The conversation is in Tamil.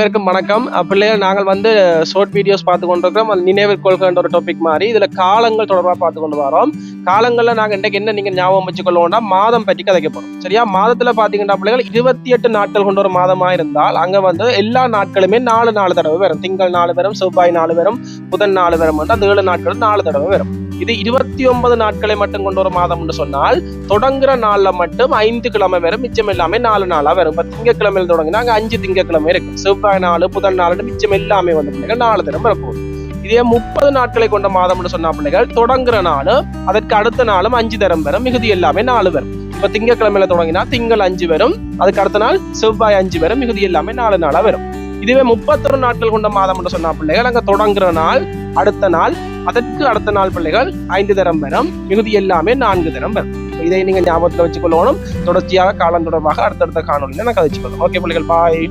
அனைவருக்கும் வணக்கம். பிள்ளைகள் நாங்கள் வந்து ஷார்ட் வீடியோஸ் பார்த்து கொண்டிருக்கிறோம். அது நினைவில் கொள்கைன்ற ஒரு டாபிக் மாதிரி இதுல காலங்கள் தொடர்பாக பார்த்து கொண்டு வரோம். காலங்கள்ல நாங்கள் இன்றைக்கு என்ன நீங்க ஞாபகம் வச்சுக்கொள்ளோம்னா மாதம் பற்றி கதைக்க போறோம். சரியா? மாதத்துல பாத்தீங்கன்னா பிள்ளைகள் 28 நாட்கள் கொண்ட ஒரு மாதமா இருந்தால் அங்க வந்து எல்லா நாட்களுமே 4 தடவை வரும். திங்கள் 4 வரும், செவ்வாய் 4 வரும், புதன் 4 வரும், அந்த 7 நாட்கள் 4 தடவை வரும். இது 29 நாட்களை மட்டும் கொண்ட ஒரு மாதம் என்று சொன்னால் தொடங்குற நாள்ல மட்டும் 5 கிழமை வரும், மிச்சம் எல்லாமே 4 நாளா வரும். இப்ப திங்கக்கிழமையில் தொடங்கினா அங்க 5 திங்கக்கிழமை இருக்கு. செவ்வாய் 4, புதன் 4, மிச்சம் எல்லாமே வந்து பிள்ளைகள் 4 தினம் வரப்போகுது. இதே 30 நாட்களை கொண்ட மாதம் என்று சொன்னா பிள்ளைகள் தொடங்குற நாள் அதற்கு அடுத்த நாளும் 5 தரம் வரும், மிகுதி எல்லாமே 4 வரும். இப்ப திங்கக்கிழமையில தொடங்கினா திங்கள் 5 வரும், அதுக்கு அடுத்த நாள் செவ்வாய் 5 வரும், மிகுதி எல்லாமே 4 நாளா வரும். இதுவே 31 நாட்கள் கொண்ட மாதம் என்று சொன்னா பிள்ளைகள் அங்க தொடங்குற நாள் அடுத்த நாள் அதற்கு அடுத்த நாள் பிள்ளைகள் 5 தரம் வரும், மிகுதி எல்லாமே 4 தரம் வரும். இதை நீங்க ஞாபகத்துல வச்சுக்கொள்ளணும். தொடர்ச்சியாக காலம் தொடர்பாக அடுத்தடுத்த காணொலியில நான் கதைச்சுக்கொள்ளும். ஓகே பிள்ளைகள், பாய்.